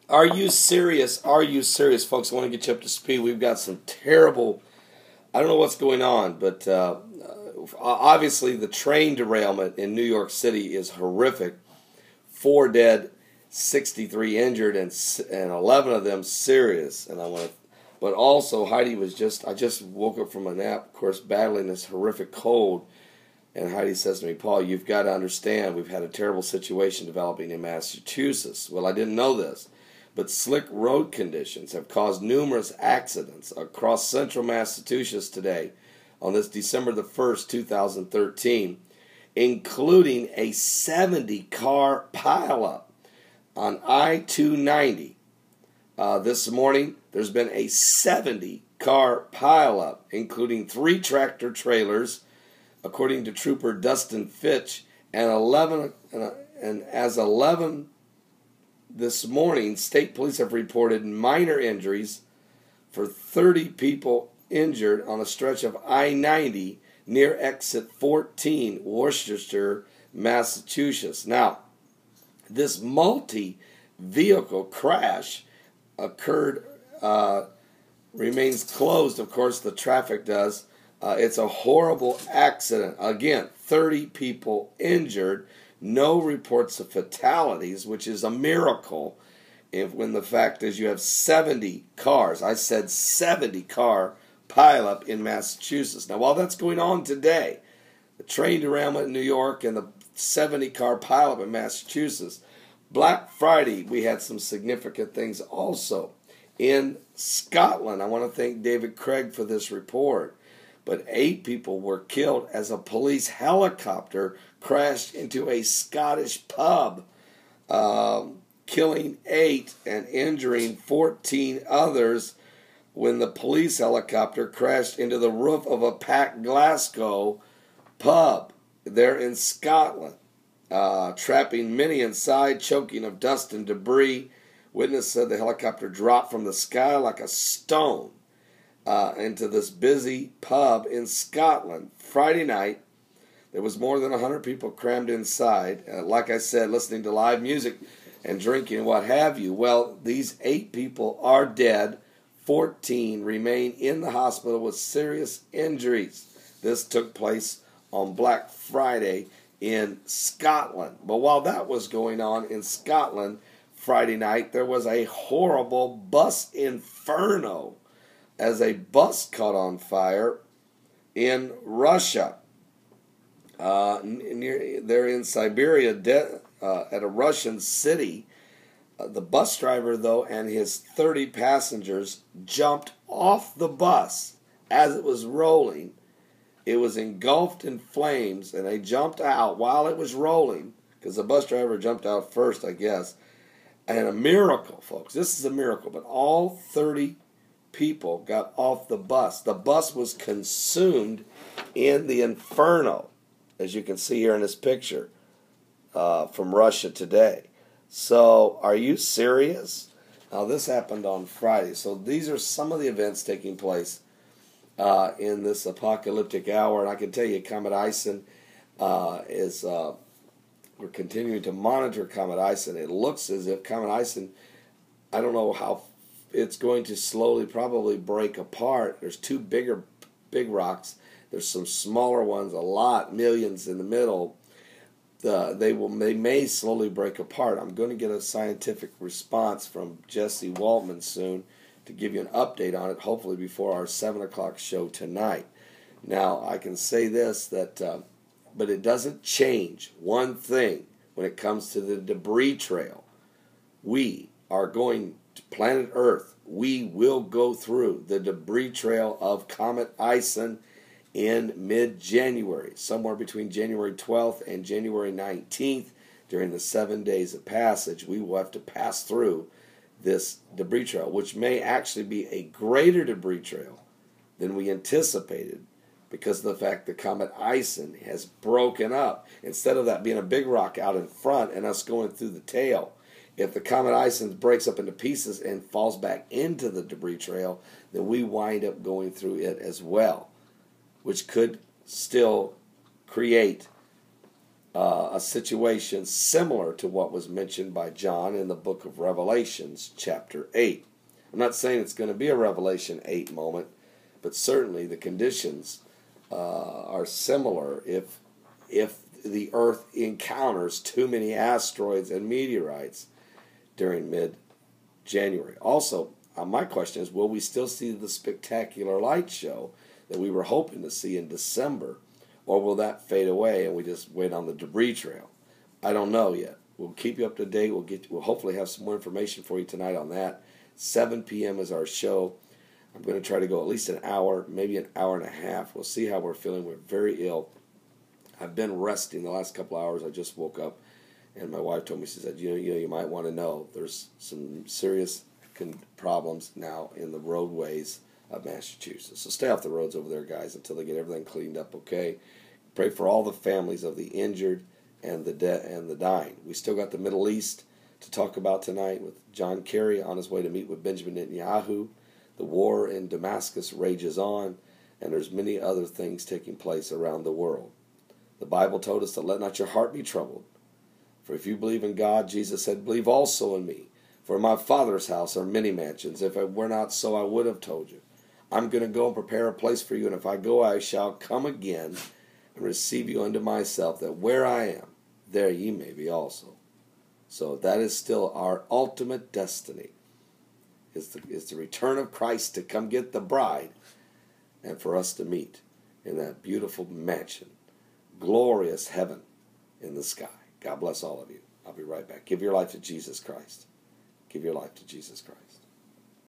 Are you serious? Are you serious, folks? I want to get you up to speed. We've got some terrible, I don't know what's going on, but obviously the train derailment in New York City is horrific. 4 dead, 63 injured, and 11 of them serious. And but also Heidi I just woke up from a nap, of course, battling this horrific cold. And Heidi says to me, Paul, you've got to understand we've had a terrible situation developing in Massachusetts. Well, I didn't know this. But slick road conditions have caused numerous accidents across central Massachusetts today on this December the 1st, 2013, including a 70-car pileup on I-290. This morning, there's been a 70-car pileup, including 3 tractor trailers, according to Trooper Dustin Fitch, and 11 this morning, state police have reported minor injuries for 30 people injured on a stretch of I-90 near exit 14, Worcester, Massachusetts. Now, this multi-vehicle crash occurred, remains closed, of course, the traffic does. It's a horrible accident. Again, 30 people injured. No reports of fatalities, which is a miracle when the fact is you have 70 cars. I said 70-car pileup in Massachusetts. Now, while that's going on today, the train derailment in New York and the 70-car pileup in Massachusetts, Black Friday, we had some significant things also. In Scotland, I want to thank David Craig for this report, but 8 people were killed as a police helicopter crashed into a Scottish pub, killing 8 and injuring 14 others when the police helicopter crashed into the roof of a packed Glasgow pub there in Scotland, trapping many inside, choking of dust and debris. Witness said the helicopter dropped from the sky like a stone into this busy pub in Scotland. Friday night, there was more than 100 people crammed inside, like I said, listening to live music and drinking and what have you. Well, these 8 people are dead. 14 remain in the hospital with serious injuries. This took place on Black Friday in Scotland. But while that was going on in Scotland Friday night, there was a horrible bus inferno as a bus caught on fire in Russia. They're in Siberia at a Russian city. The bus driver, though, and his 30 passengers jumped off the bus as it was rolling. It was engulfed in flames, and they jumped out while it was rolling, because the bus driver jumped out first, I guess. And a miracle, folks. This is a miracle, but all 30 people got off the bus. The bus was consumed in the inferno, as you can see here in this picture from Russia today. So, are you serious? Now, this happened on Friday. So, these are some of the events taking place in this apocalyptic hour. And I can tell you, Comet Ison is... we're continuing to monitor Comet Ison. It looks as if Comet Ison, I don't know how it's going to slowly probably break apart. There's 2 big rocks. There's some smaller ones, a lot, millions in the middle. They may slowly break apart. I'm going to get a scientific response from Jesse Waltman soon to give you an update on it, hopefully before our 7 o'clock show tonight. Now, I can say this, but it doesn't change one thing when it comes to the debris trail. We are going to planet Earth. We will go through the debris trail of Comet Ison in mid-January, somewhere between January 12th and January 19th. During the 7 days of passage, we will have to pass through this debris trail, which may actually be a greater debris trail than we anticipated, because of the fact that Comet Ison has broken up. Instead of that being a big rock out in front and us going through the tail, if the Comet Ison breaks up into pieces and falls back into the debris trail, then we wind up going through it as well, which could still create a situation similar to what was mentioned by John in the book of Revelations, chapter 8. I'm not saying it's going to be a Revelation 8 moment, but certainly the conditions are similar if the Earth encounters too many asteroids and meteorites during mid-January. Also, my question is, will we still see the spectacular light show that we were hoping to see in December, or will that fade away and we just wait on the debris trail? I don't know yet. We'll keep you up to date. We'll hopefully have some more information for you tonight on that. 7 p.m. is our show. I'm going to try to go at least an hour, maybe an hour and a half. We'll see how we're feeling. We're very ill. I've been resting the last couple hours. I just woke up, and my wife told me, she said, you might want to know there's some serious problems now in the roadways of Massachusetts. So stay off the roads over there, guys, until they get everything cleaned up, okay? Pray for all the families of the injured and the dying. We still got the Middle East to talk about tonight with John Kerry on his way to meet with Benjamin Netanyahu. The war in Damascus rages on, and there's many other things taking place around the world. The Bible told us to let not your heart be troubled. For if you believe in God, Jesus said, believe also in me. For in my Father's house are many mansions. If it were not so, I would have told you. I'm going to go and prepare a place for you, and if I go, I shall come again and receive you unto myself, that where I am, there ye may be also. So that is still our ultimate destiny, is the return of Christ to come get the bride and for us to meet in that beautiful mansion, glorious heaven in the sky. God bless all of you. I'll be right back. Give your life to Jesus Christ. Give your life to Jesus Christ.